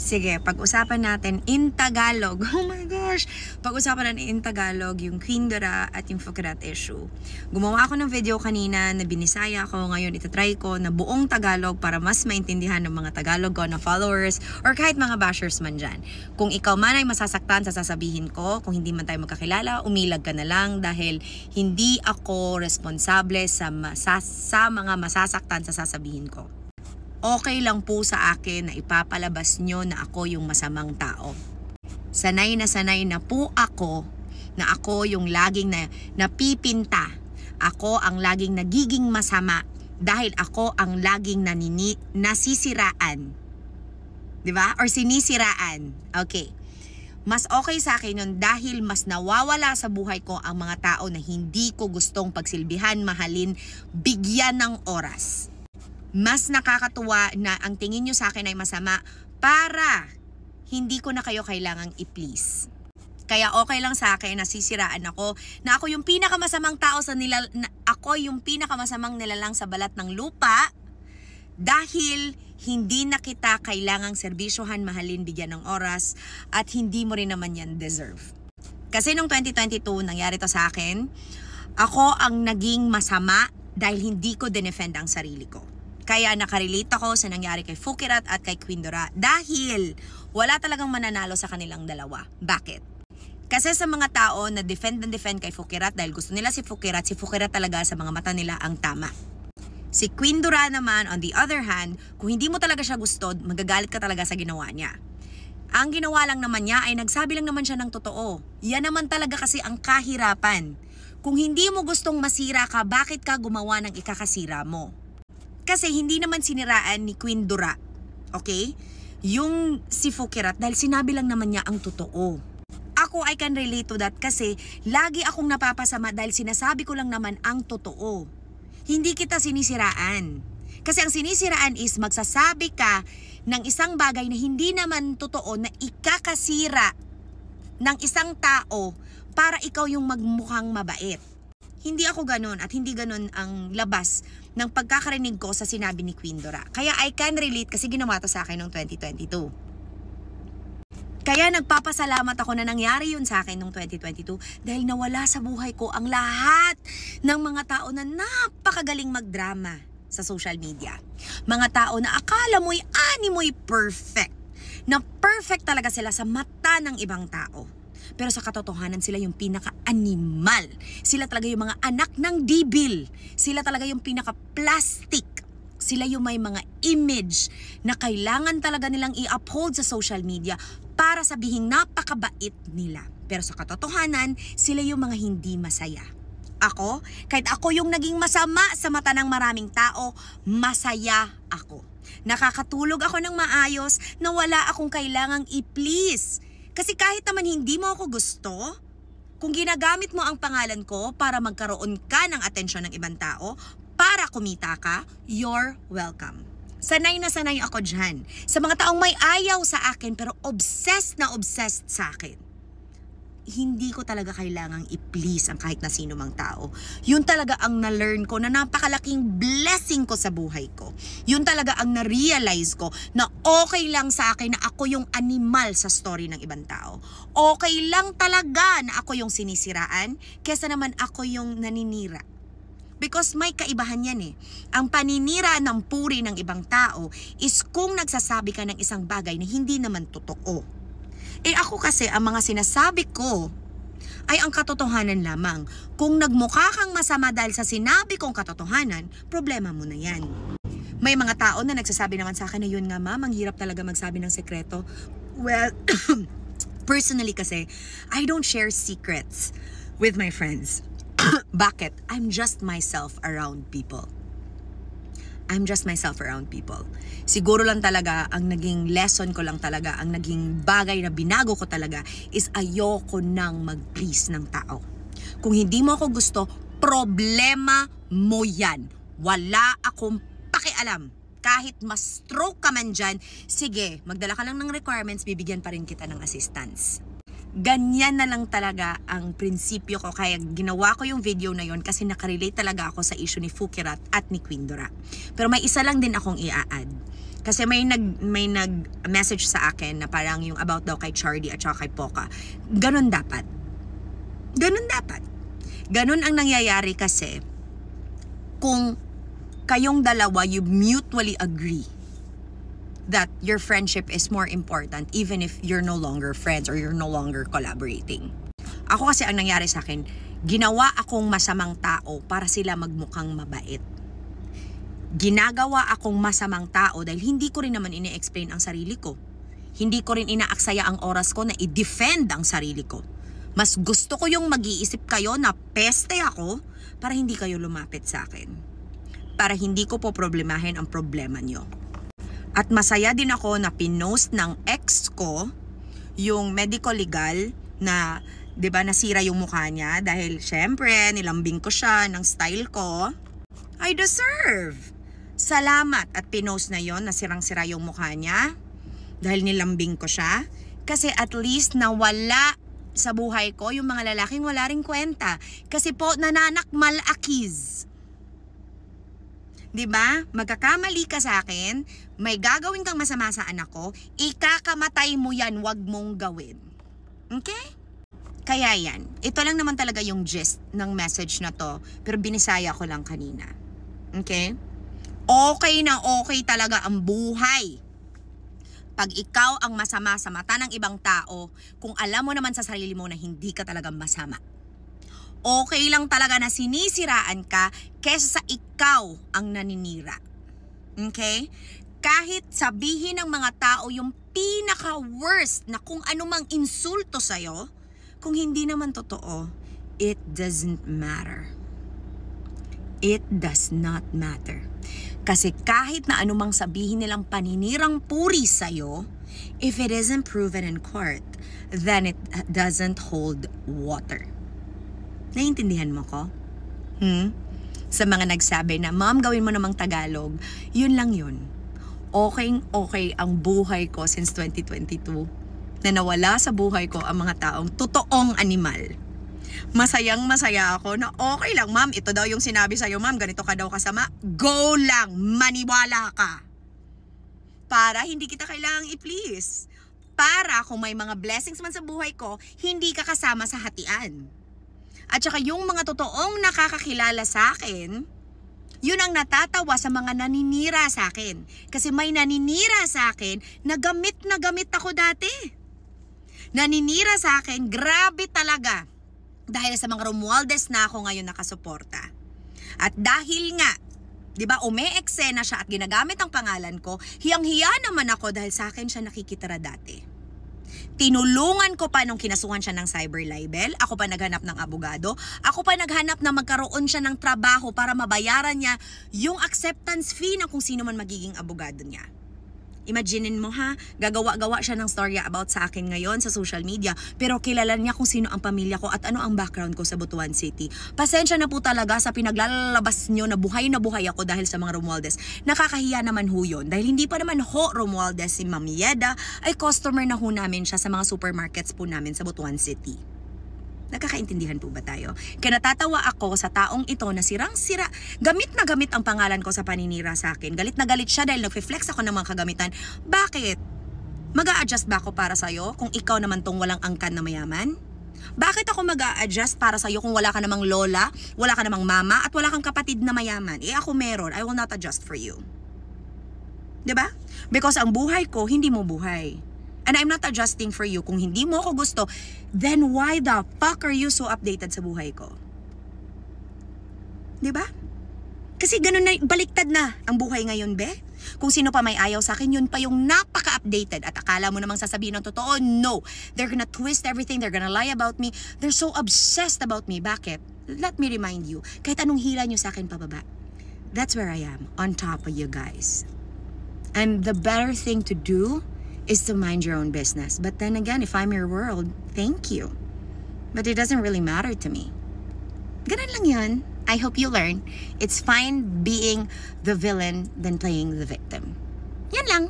Sige, pag-usapan natin in Tagalog. Oh my gosh! Pag-usapan natin in Tagalog yung Quindara at yung Fouquerat issue. Gumawa ako ng video kanina na binisaya ko. Ngayon itatry ko na buong Tagalog para mas maintindihan ng mga Tagalog ko na followers or kahit mga bashers man dyan. Kung ikaw man ay masasaktan sa sasabihin ko, kung hindi man tayo magkakilala, umilag ka na lang dahil hindi ako responsable sa mga masasaktan sa sasabihin ko. Okay lang po sa akin na ipapalabas nyo na ako yung masamang tao. Sanay na po ako na ako yung laging napipinta. Ako ang laging nagiging masama dahil ako ang laging nasisiraan. Diba? Or sinisiraan. Okay. Mas okay sa akin yun dahil mas nawawala sa buhay ko ang mga tao na hindi ko gustong pagsilbihan, mahalin, bigyan ng oras. Mas nakakatuwa na ang tingin nyo sa akin ay masama para hindi ko na kayo kailangang i-please. Kaya okay lang sa akin na sisiraan ako na ako yung pinakamasamang tao ako yung pinakamasamang nilalang sa balat ng lupa dahil hindi na kita kailangang serbisyohan, mahalin, bigyan ng oras at hindi mo rin naman yan deserve. Kasi nung 2022 nangyari to sa akin, ako ang naging masama dahil hindi ko dinefend ang sarili ko. Kaya nakarelate ako sa nangyari kay Fouquerat at kay Quindara dahil wala talagang mananalo sa kanilang dalawa. Bakit? Kasi sa mga tao na defend kay Fouquerat dahil gusto nila si Fouquerat talaga sa mga mata nila ang tama. Si Quindara naman, on the other hand, kung hindi mo talaga siya gusto, magagalit ka talaga sa ginawa niya. Ang ginawa lang naman niya ay nagsabi lang naman siya ng totoo. Yan naman talaga kasi ang kahirapan. Kung hindi mo gustong masira ka, bakit ka gumawa ng ikakasira mo? Kasi hindi naman siniraan ni Quindara, okay? Yung si Fouquerat dahil sinabi lang naman niya ang totoo. Ako, I can relate to that kasi lagi akong napapasama dahil sinasabi ko lang naman ang totoo. Hindi kita sinisiraan. Kasi ang sinisiraan is magsasabi ka ng isang bagay na hindi naman totoo na ikakasira ng isang tao para ikaw yung magmukhang mabait. Hindi ako ganun at hindi ganun ang labas ng pagkakarinig ko sa sinabi ni Quindara. Kaya I can relate kasi ginawa to sa akin noong 2022. Kaya nagpapasalamat ako na nangyari yun sa akin noong 2022 dahil nawala sa buhay ko ang lahat ng mga tao na napakagaling magdrama sa social media. Mga tao na akala mo'y animoy perfect. Na perfect talaga sila sa mata ng ibang tao. Pero sa katotohanan sila yung pinaka-animal. Sila talaga yung mga anak ng dibil. Sila talaga yung pinaka-plastic. Sila yung may mga image na kailangan talaga nilang i-uphold sa social media para sabihing napakabait nila. Pero sa katotohanan, sila yung mga hindi masaya. Ako, kahit ako yung naging masama sa mata ng maraming tao, masaya ako. Nakakatulog ako ng maayos na wala akong kailangang i-please. Kasi kahit naman hindi mo ako gusto, kung ginagamit mo ang pangalan ko para magkaroon ka ng atensyon ng ibang tao, para kumita ka, you're welcome. Sanay na sanay ako dyan. Sa mga taong may ayaw sa akin pero obsessed na obsessed sa akin. Hindi ko talaga kailangang i-please ang kahit na sino mang tao. Yun talaga ang na-learn ko na napakalaking blessing ko sa buhay ko. Yun talaga ang na-realize ko na okay lang sa akin na ako yung animal sa story ng ibang tao. Okay lang talaga na ako yung sinisiraan kesa naman ako yung naninira. Because may kaibahan yan eh. Ang paninira ng puri ng ibang tao is kung nagsasabi ka ng isang bagay na hindi naman totoo. Eh ako kasi, ang mga sinasabi ko ay ang katotohanan lamang. Kung nagmukha kang masama dahil sa sinabi kong katotohanan, problema mo na yan. May mga tao na nagsasabi naman sa akin na yun nga ma'am, ang hirap talaga magsabi ng sekreto. Well, personally kasi, I don't share secrets with my friends. Bakit? I'm just myself around people. I'm just myself around people. Siguro lang talaga, ang naging lesson ko lang talaga, ang naging bagay na binago ko talaga is ayoko nang mag-please ng tao. Kung hindi mo ako gusto, problema mo yan. Wala akong pakialam. Kahit mas stroke ka man dyan, sige, magdala ka lang ng requirements, bibigyan pa rin kita ng assistance. Ganyan na lang talaga ang prinsipyo ko, kaya ginawa ko yung video na yon kasi nakarelate talaga ako sa issue ni Fouquerat at ni Quindara. Pero may isa lang din akong i-add. Kasi may nag-message sa akin na parang yung about daw kay Chardy at saka kay Poca. Ganun dapat. Ganun ang nangyayari kasi kung kayong dalawa, you mutually agree that your friendship is more important even if you're no longer friends or you're no longer collaborating. Ako kasi ang nangyari sa akin, ginawa akong masamang tao para sila magmukhang mabait. Ginagawa akong masamang tao dahil hindi ko rin naman ine-explain ang sarili ko. Hindi ko rin inaaksaya ang oras ko na i-defend ang sarili ko. Mas gusto ko yung mag-iisip kayo na peste ako para hindi kayo lumapit sa akin. Para hindi ko po problemahin ang problema nyo. At masaya din ako na pinost ng ex ko yung medical legal na, 'di ba, nasira yung mukha niya dahil syempre nilambing ko siya ng style ko. I deserve. Salamat at pinost na yon na sirang-sira yung mukha niya dahil nilambing ko siya. Kasi at least nawala sa buhay ko yung mga lalaking wala ring kwenta. Kasi po nananakmal akiz. Diba? Magkakamali ka sa akin, may gagawin kang masama sa anak ko, ikakamatay mo yan, wag mong gawin. Okay? Kaya yan. Ito lang naman talaga yung gist ng message na to, pero binisaya ko lang kanina. Okay? Okay na okay talaga ang buhay. Pag ikaw ang masama sa mata ng ibang tao, kung alam mo naman sa sarili mo na hindi ka talaga masama. Okay lang talaga na sinisiraan ka kesa sa ikaw ang naninira. Okay? Kahit sabihin ng mga tao yung pinaka-worst na kung anumang insulto sa'yo, kung hindi naman totoo, it doesn't matter. It does not matter. Kasi kahit na anumang sabihin nilang paninirang puri sa'yo, if it isn't proven in court, then it doesn't hold water. Naiintindihan mo ko? Sa mga nagsabi na, Ma'am, gawin mo namang Tagalog, yun lang yun. Okay ang buhay ko since 2022 na nawala sa buhay ko ang mga taong totoong animal. Masayang-masaya ako na okay lang, Ma'am, ito daw yung sinabi sa'yo, Ma'am, ganito ka daw kasama. Go lang, maniwala ka. Para hindi kita kailangang i-please. Para kung may mga blessings man sa buhay ko, hindi ka kasama sa hatian. At saka yung mga totoong nakakakilala sa akin, yun ang natatawa sa mga naninira sa akin. Kasi may naninira sa akin na gamit ako dati. Naninira sa akin, grabe talaga. Dahil sa mga Romualdez na ako ngayon nakasuporta. At dahil nga, di ba, ume-eksena siya at ginagamit ang pangalan ko, hiyang-hiya naman ako dahil sa akin siya nakikitira dati. Tinulungan ko pa nung kinasuhan siya ng cyber libel, ako pa naghanap ng abogado, ako pa naghanap na magkaroon siya ng trabaho para mabayaran niya yung acceptance fee ng kung sino man magiging abogado niya. Imaginin mo ha, gagawa-gawa siya ng storya about sa akin ngayon sa social media, pero kilala niya kung sino ang pamilya ko at ano ang background ko sa Butuan City. Pasensya na po talaga sa pinaglalabas nyo na buhay ako dahil sa mga Romualdez. Nakakahiya naman ho yun, dahil hindi pa naman ho Romualdez si Ma'am Yeda, ay customer na ho namin siya sa mga supermarkets po namin sa Butuan City. Nagkakaintindihan po ba tayo? Kaya natatawa ako sa taong ito na sirang-sira. Gamit na gamit ang pangalan ko sa paninira sa akin. Galit na galit siya dahil nag-flex ako ng mga kagamitan. Bakit? Mag-a-adjust ba ako para sa'yo kung ikaw naman tong walang angkan na mayaman? Bakit ako mag-a-adjust para sa'yo kung wala ka namang lola, wala ka namang mama, at wala kang kapatid na mayaman? Eh ako meron, I will not adjust for you. Diba? Because ang buhay ko, hindi mo buhay. And I'm not adjusting for you. Kung hindi mo ako gusto, then why the fuck are you so updated sa buhay ko? Diba? Kasi ganun na, baliktad na ang buhay ngayon, be. Kung sino pa may ayaw sa akin, yun pa yung napaka-updated. At akala mo namang sasabihin ng totoo, no. They're gonna twist everything, they're gonna lie about me. They're so obsessed about me. Bakit? Let me remind you, kahit anong hila nyo sa akin pababa, that's where I am, on top of you guys. And the better thing to do is to mind your own business. But then again, if I'm your world, thank you. But it doesn't really matter to me. Ganun lang yun. I hope you learn. It's fine being the villain than playing the victim. Yan lang.